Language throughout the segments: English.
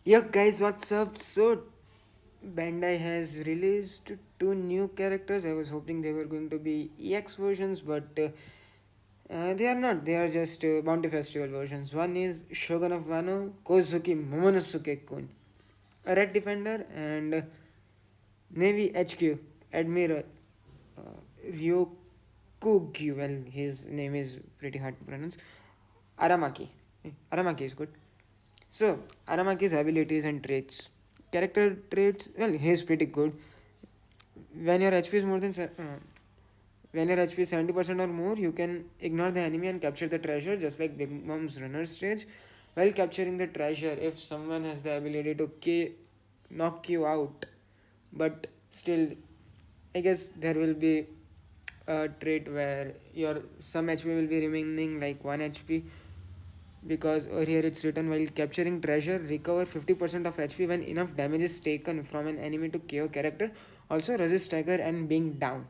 Yo guys, what's up? So Bandai has released two new characters. I was hoping they were going to be EX versions, but they are not. They are just Bounty Festival versions. One is Shogun of Wano, Kozuki Momonosuke Kun, a Red Defender, and Navy HQ Admiral Ryokugyu. Well, his name is pretty hard to pronounce. Aramaki. Aramaki is good. So, Aramaki's abilities and traits. Character traits, well, he's pretty good. When your HP is more than when your HP is 70% or more, you can ignore the enemy and capture the treasure, just like Big Mom's runner stage. While capturing the treasure, if someone has the ability to knock you out, but still, I guess there will be a trait where your some HP will be remaining like 1 HP, because over here it's written while capturing treasure recover 50% of HP when enough damage is taken from an enemy to KO character. Also resist stagger and being down.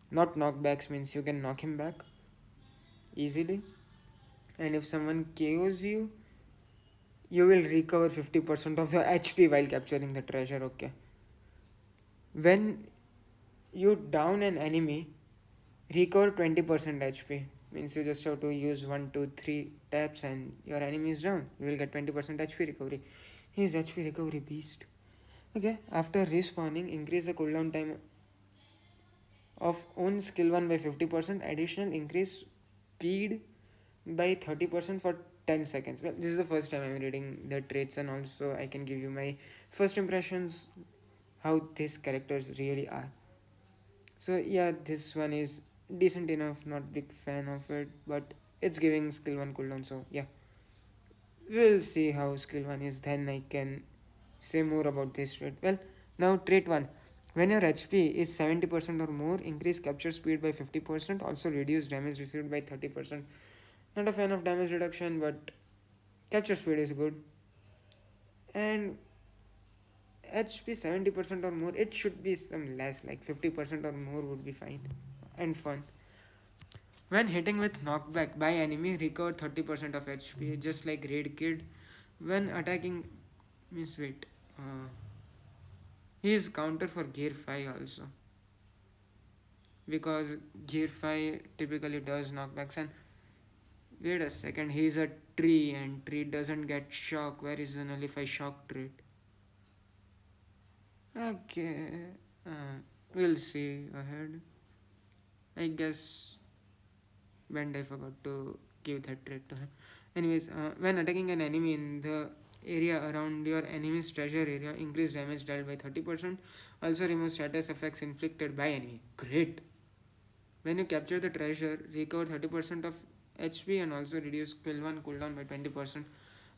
Not knockbacks means you can knock him back easily, and if someone KOs you, you will recover 50% of the HP while capturing the treasure. Okay, when you down an enemy, recover 20% HP. Means you just have to use 1 2 3 taps and your enemy is down. You will get 20% HP recovery. He is HP recovery beast. Okay, after respawning, increase the cooldown time of own skill 1 by 50%. Additional increase speed by 30% for 10 seconds. Well, this is the first time I'm reading the traits, and also I can give you my first impressions how these characters really are. So yeah, this one is decent enough. Not big fan of it, but it's giving skill one cooldown. So yeah, we'll see how skill one is. Then I can say more about this trait. Well, now trait one. When your HP is 70% or more, increase capture speed by 50%. Also reduce damage received by 30%. Not a fan of damage reduction, but capture speed is good. And HP 70% or more, it should be some less, like 50% or more would be fine and fun. When hitting with knockback by enemy, recover 30% of HP, just like Raid Kid. When attacking, means wait, he is counter for Gear 5 also, because Gear 5 typically does knockbacks. And wait a second, he is a tree and tree doesn't get shock. Where is the nullify shock trait? Okay, we'll see ahead. I guess Bandai forgot to give that trait to him. Anyways, when attacking an enemy in the area around your enemy's treasure area, increase damage dealt by 30%. Also remove status effects inflicted by enemy. Great. When you capture the treasure, recover 30% of HP and also reduce skill 1 cooldown by 20%.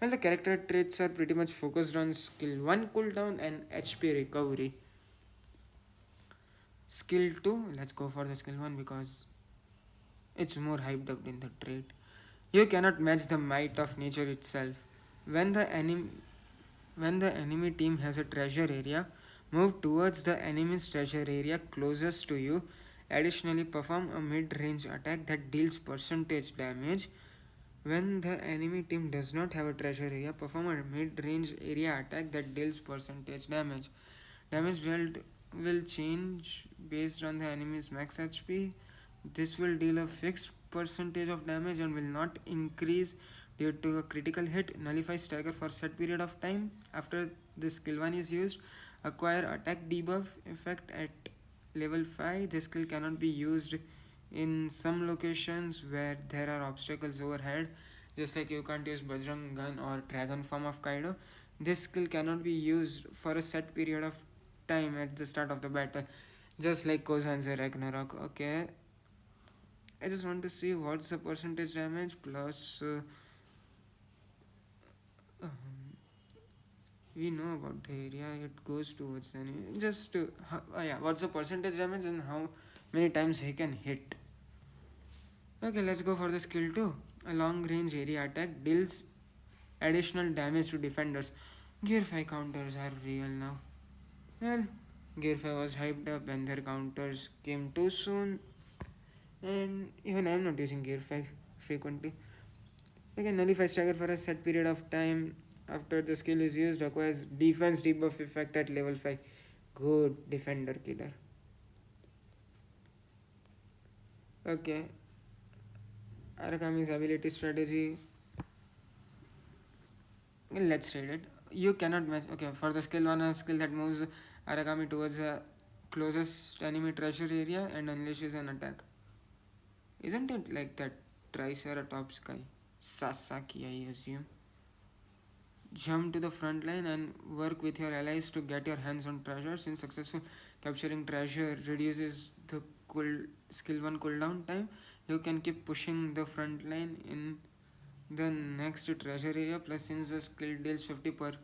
Well, the character traits are pretty much focused on skill 1 cooldown and HP recovery. Skill 2, let's go for the skill 1 because it's more hyped up in the trait. You cannot match the might of nature itself. When the enemy team has a treasure area, move towards the enemy's treasure area closest to you. Additionally, perform a mid-range attack that deals percentage damage. When the enemy team does not have a treasure area, perform a mid-range area attack that deals percentage damage. Damage dealt will change based on the enemy's max HP. This will deal a fixed percentage of damage and will not increase due to a critical hit. Nullify stagger for set period of time. After the skill 1 is used, acquire attack debuff effect at level 5. This skill cannot be used in some locations where there are obstacles overhead, just like you can't use Bajrang gun or dragon form of Kaido. This skill cannot be used for a set period of time at the start of the battle, just like Kozan's Ragnarok. Okay, I just want to see what's the percentage damage plus. Um, we know about the area it goes towards the enemy. Just yeah, what's the percentage damage and how many times he can hit. Okay, let's go for the skill 2. A long range area attack deals additional damage to defenders. Gear 5 counters are real now. Well, Gear 5 was hyped up and their counters came too soon, and even I am not using Gear 5 frequently. I can nullify stagger for a set period of time. after the skill is used acquires defense debuff effect at level 5. Good defender killer. Okay, Arakami's ability strategy. Let's read it. You cannot match. Okay, for the skill one, a skill that moves Arakami towards the closest enemy treasure area and unleashes an attack. Isn't it like that Triceratops guy? Sasaki, I assume. Jump to the front line and work with your allies to get your hands on treasure. Since successful capturing treasure reduces the skill 1 cooldown time, you can keep pushing the front line in the next treasure area. Plus, since the skill deals 50%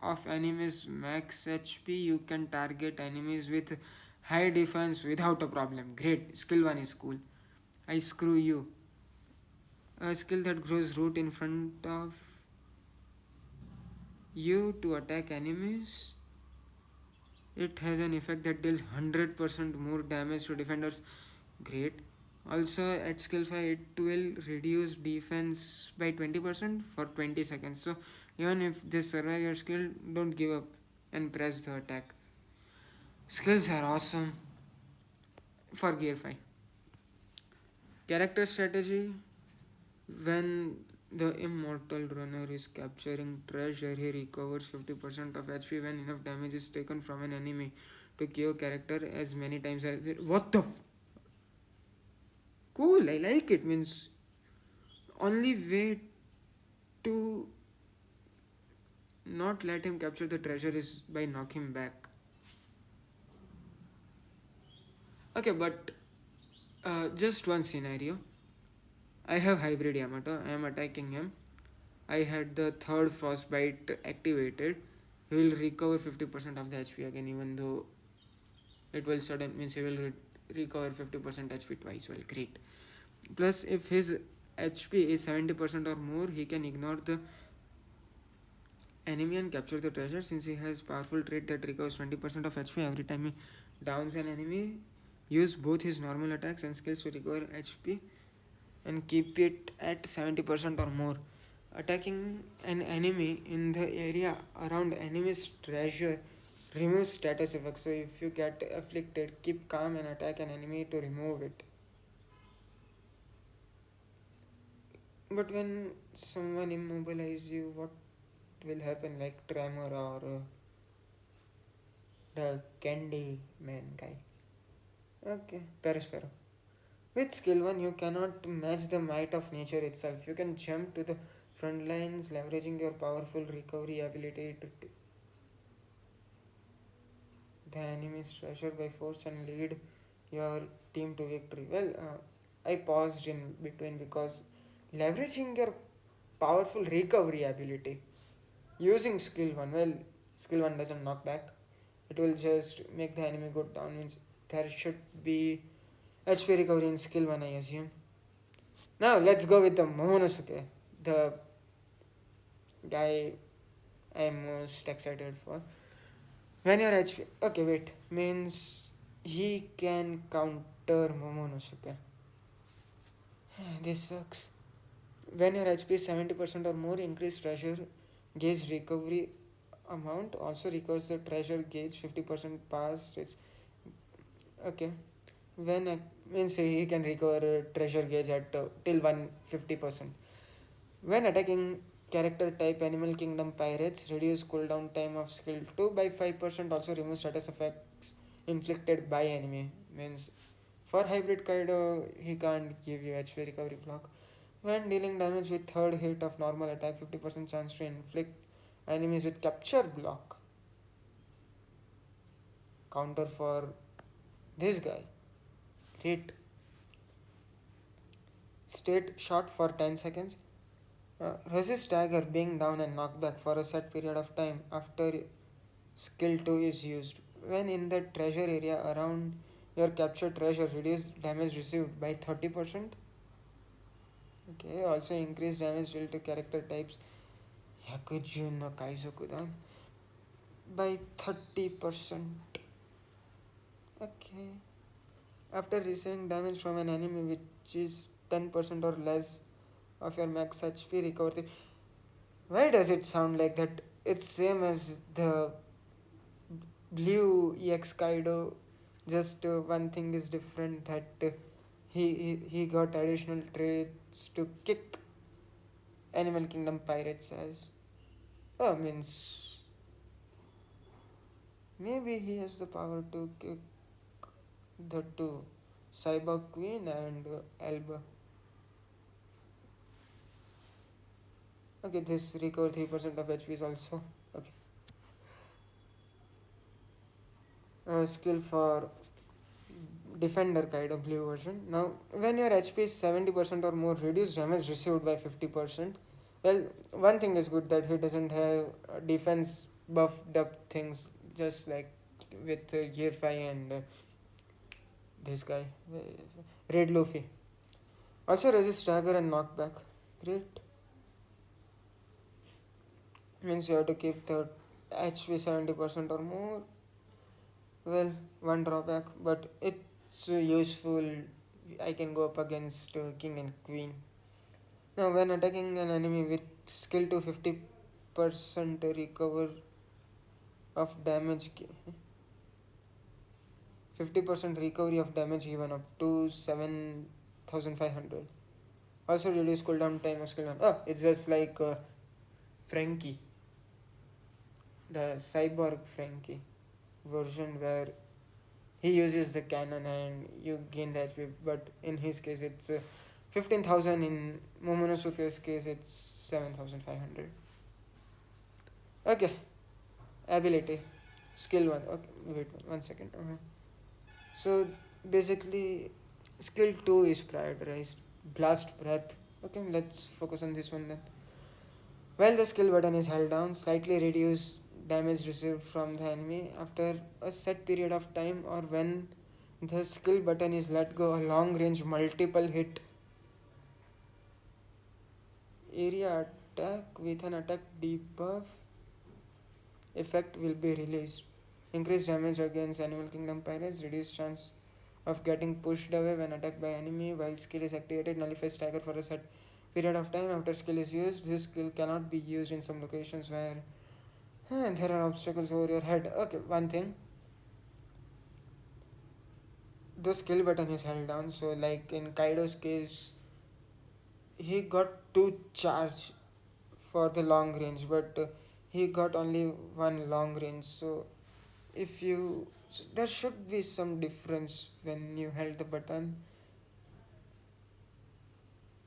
of enemies max HP, you can target enemies with high defense without a problem. Great, skill 1 is cool. I screw you. A skill that grows root in front of you to attack enemies. It has an effect that deals 100% more damage to defenders. Great. Also, at skill 5, it will reduce defense by 20% for 20 seconds. So, even if they survive your skill, don't give up and press the attack. Skills are awesome for gear 5. Character strategy. When the immortal runner is capturing treasure, he recovers 50% of HP when enough damage is taken from an enemy to KO character as many times as it. What the? Cool, I like it. Means only way to not let him capture the treasure is by knock him back. Okay, but just one scenario. I have hybrid Yamato. I am attacking him. I had the third frostbite activated. He will recover 50% of the HP again, even though it will sudden means he will recover 50% HP twice. Well, great. Plus, if his HP is 70% or more, he can ignore the enemy and capture the treasure. Since he has powerful trait that recovers 20% of HP every time he downs an enemy, use both his normal attacks and skills to recover HP and keep it at 70% or more. Attacking an enemy in the area around enemy's treasure removes status effects. So if you get afflicted, keep calm and attack an enemy to remove it. But when someone immobilizes you, what will happen? Like Tremor or the Candy Man guy. Okay, Perispero. With skill 1, you cannot match the might of nature itself. You can jump to the front lines, leveraging your powerful recovery ability to the enemy's treasure by force and lead your team to victory. Well, I paused in between because leveraging your powerful recovery ability using skill 1, well, skill 1 doesn't knock back, it will just make the enemy go down. Means there should be HP recovery in skill 1, I assume. Now let's go with the Momonosuke, the guy I'm most excited for. When your HP. Okay, wait. Means he can counter Momonosuke. This sucks. When your HP is 70% or more, increase treasure gauge recovery amount. Also recovers the treasure gauge 50% past its. Okay. When means he can recover treasure gauge at till 150%. When attacking character type Animal Kingdom Pirates, reduce cooldown time of skill 2 by 5%. Also remove status effects inflicted by enemy. Means for hybrid Kaido, he can't give you HP recovery block. When dealing damage with third hit of normal attack, 50% chance to inflict enemies with capture block. Counter for this guy. Great. State shot for 10 seconds. Resist stagger, being down and knockback for a set period of time after skill 2 is used. When in the treasure area around your captured treasure, reduce damage received by 30%. Okay, also increase damage dealt to character types Hyakujin no Kaizokudan by 30%. Okay. After receiving damage from an enemy which is 10% or less of your max HP, recover Why does it sound like that? It's same as the blue EX Kaido, just one thing is different, that he got additional traits to kick Animal Kingdom pirates as. Oh, means maybe he has the power to kick the two, Cyborg Queen and Alba. Okay, this recover 3% of HP is also okay. Skill for Defender Kaido blue version. Now, when your HP is 70% or more, reduce damage received by 50%. Well, one thing is good that he doesn't have defense buffed up things, just like with Gear 5 and this guy, Red Luffy. Also resist stagger and knockback. Great. Means you have to keep the HP 70% or more. Well, one drawback, but it's useful. I can go up against king and queen. Now, when attacking an enemy with skill to 50% recover of damage, 50% recovery of damage given up to 7,500. Also reduce cooldown time of skill 1. Oh, it's just like Frankie, the cyborg Frankie version, where he uses the cannon and you gain the HP, but in his case it's 15,000. In Momonosuke's case it's 7,500. Okay, ability, skill 1. Okay, wait 1 second. So basically, skill 2 is prioritized, blast breath. Okay, let's focus on this one then. While the skill button is held down, slightly reduce damage received from the enemy after a set period of time, or when the skill button is let go, a long range multiple hit area attack with an attack debuff effect will be released. Increase damage against Animal Kingdom pirates, reduce chance of getting pushed away when attacked by enemy while skill is activated, nullify stagger for a set period of time after skill is used. This skill cannot be used in some locations where there are obstacles over your head. Okay, one thing, the skill button is held down, so like in Kaido's case, he got 2 charge for the long range, but he got only one long range. So if you, so there should be some difference when you held the button.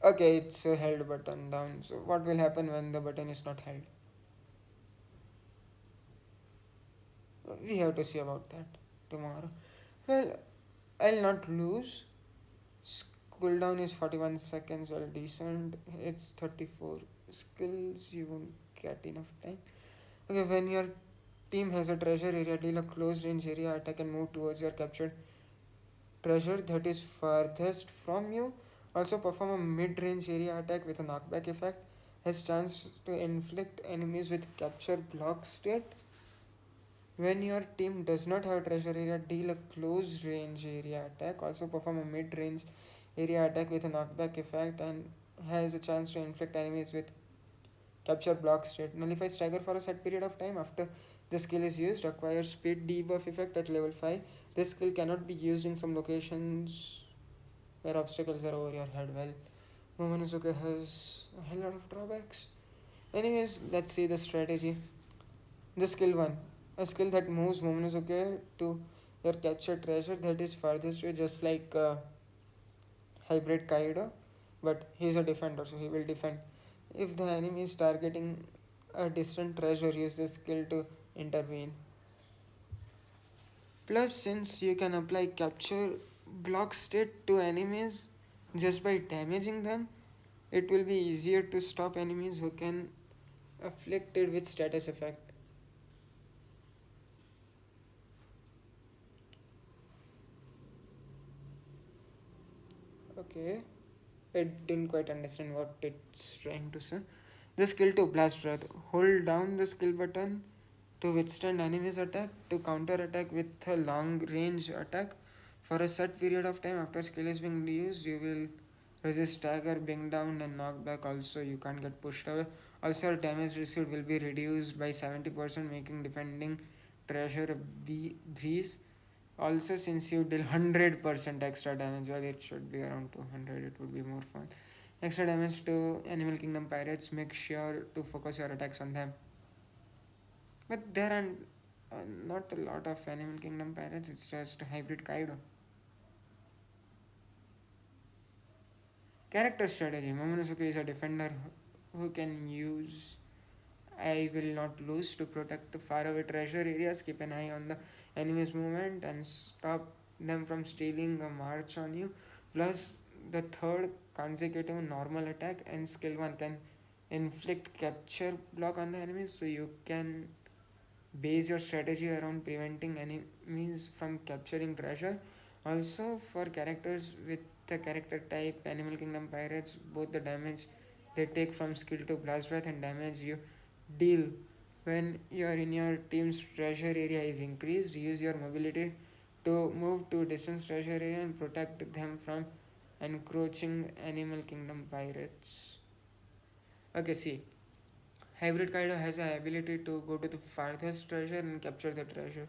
Okay, it's a held button down. So what will happen when the button is not held? We have to see about that tomorrow. Well, I'll not lose. Cooldown is 41 seconds. Well, decent. It's 34 skills. You won't get enough time. Okay, when your team has a treasure area, deal a close range area attack and move towards your captured treasure that is farthest from you. Also perform a mid-range area attack with a knockback effect. Has chance to inflict enemies with capture block state. When your team does not have treasure area, deal a close range area attack. Also perform a mid-range area attack with a knockback effect and has a chance to inflict enemies with capture block state. Nullify stagger for a set period of time after the skill is used. Acquire speed debuff effect at level 5. This skill cannot be used in some locations where obstacles are over your head. Well, Momonosuke has a hell lot of drawbacks. Anyways, let's see the strategy. The skill 1. A skill that moves Momonosuke to your captured treasure that is farthest away, just like hybrid Kaido, but he is a defender, so he will defend. If the enemy is targeting a distant treasure, use this skill to intervene. Plus, since you can apply capture block state to enemies just by damaging them, it will be easier to stop enemies who can afflict it with status effect. Okay, I didn't quite understand what it's trying to say. The skill to blast breath. Hold down the skill button to withstand enemy's attack, to counter attack with a long range attack for a set period of time. After skill is being used, you will Resist stagger, bring down and knock back. Also, you can't get pushed away. Also, your damage received will be reduced by 70%, making defending treasure a breeze. Also, since you deal 100% extra damage, well, it should be around 200, it would be more fun. Extra damage to Animal Kingdom pirates, make sure to focus your attacks on them. But there are not a lot of Animal Kingdom pirates, it's just hybrid Kaido. Character strategy: Momonosuke is a defender who can use I will not lose to protect the faraway treasure areas. Keep an eye on the enemy's movement and stop them from stealing a march on you. Plus, the third consecutive normal attack and skill 1 can inflict capture block on the enemies, so you can base your strategy around preventing enemies from capturing treasure. Also, for characters with the character type Animal Kingdom Pirates, both the damage they take from skill to blast breath and damage you deal when you are in your team's treasure area is increased. Use your mobility to move to distant treasure area and protect them from encroaching Animal Kingdom pirates. Okay, see, Hybrid Kaido has the ability to go to the farthest treasure and capture the treasure.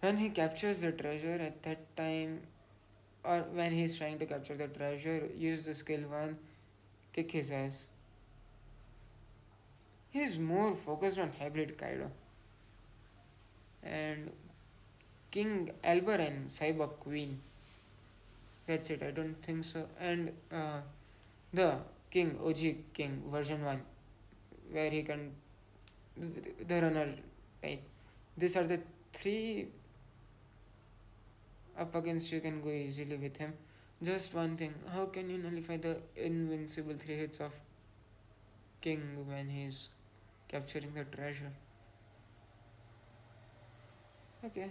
When he captures the treasure at that time, or when he is trying to capture the treasure, use the skill 1, kick his ass. He is more focused on Hybrid Kaido. And King Albert and Cyber Queen. That's it, I don't think so. And the King, OG King, version 1, where he can, the runner type. These are the three up against you can go easily with him. Just one thing, how can you nullify the invincible 3 hits of King when he's capturing the treasure? Okay.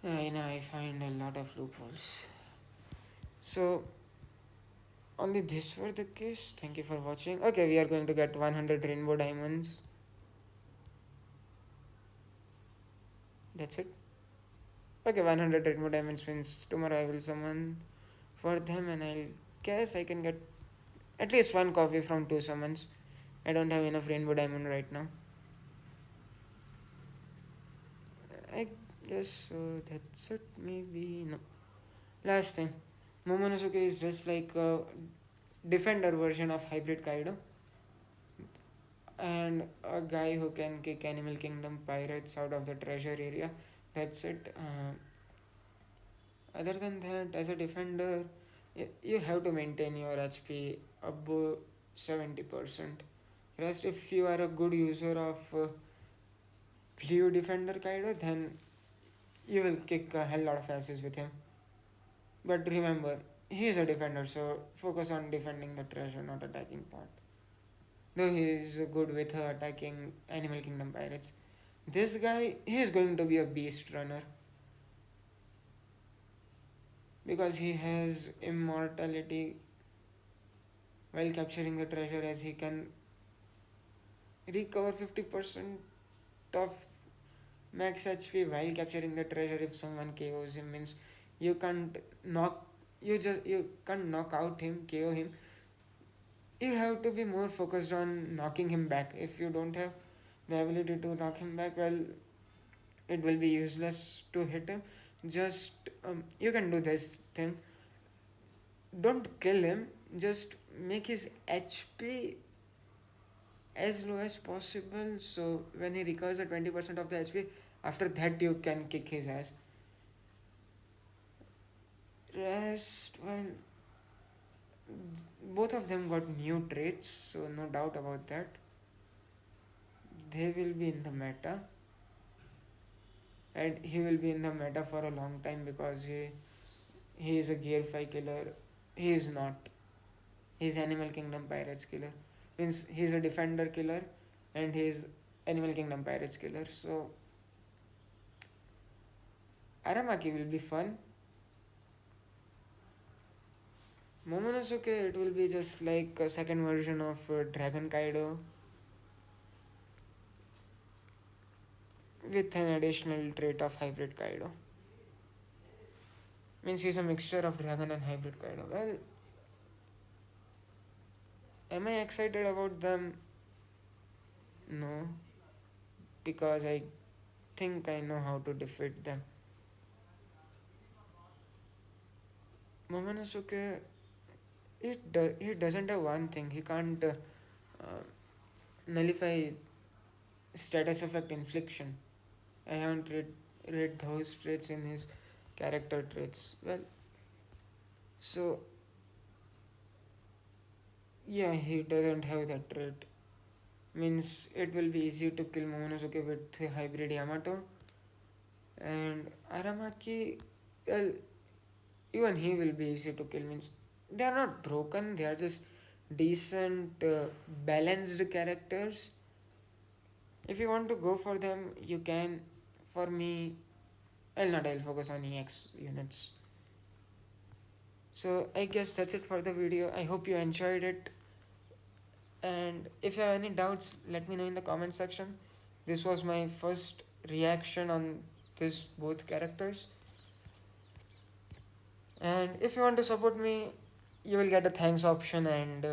I find a lot of loopholes. So, only this were the case. Thank you for watching. Okay, we are going to get 100 rainbow diamonds. That's it. Okay, 100 rainbow diamonds means tomorrow I will summon for them and I'll guess I can get at least one coffee from 2 summons. I don't have enough rainbow diamond right now. I guess so. That's it. Maybe no. Last thing, Momonosuke is just like a defender version of Hybrid Kaido, and a guy who can kick Animal Kingdom pirates out of the treasure area. That's it. Other than that, as a defender, you have to maintain your HP above 70%. Rest, if you are a good user of Blue Defender Kaido, then you will kick a hell lot of asses with him. But remember, he is a defender, so focus on defending the treasure, not attacking part. Though he is good with attacking Animal Kingdom pirates. This guy, he is going to be a beast runner because he has immortality while capturing the treasure, as he can recover 50% of max HP while capturing the treasure if someone KOs him. Means you can't knock you can't knock out him, KO him. You have to be more focused on knocking him back. If you don't have the ability to knock him back, well, it will be useless to hit him. Just you can do this thing. Don't kill him. Just make his HP as low as possible. So when he recovers at 20% of the HP, after that you can kick his ass. Rest, well, both of them got new traits, so no doubt about that. They will be in the meta, and he will be in the meta for a long time because he is a gear 5 killer. He is not. He is Animal Kingdom Pirates killer. Means he is a defender killer and he is Animal Kingdom Pirates killer. So Aramaki will be fun. Momonosuke, it will be just like a second version of Dragon Kaido with an additional trait of Hybrid Kaido. Means he's a mixture of dragon and hybrid kind of. Well, am I excited about them? No, because I think I know how to defeat them. Momonosuke, he doesn't have one thing. He can't nullify status effect infliction. I haven't read those traits in his character traits. Well, so yeah, he doesn't have that trait. Means it will be easy to kill Momonosuke with hybrid Yamato. And Aramaki, well, even he will be easy to kill. Means they are not broken, they are just decent, balanced characters. If you want to go for them, you can. For me, I'll focus on EX units. So I guess that's it for the video. I hope you enjoyed it. And if you have any doubts, let me know in the comment section. This was my first reaction on this both characters. And if you want to support me, you will get a thanks option and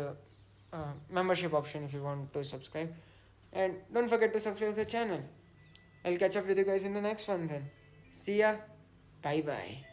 membership option if you want to subscribe. And don't forget to subscribe to the channel. I'll catch up with you guys in the next one then. See ya. Bye bye.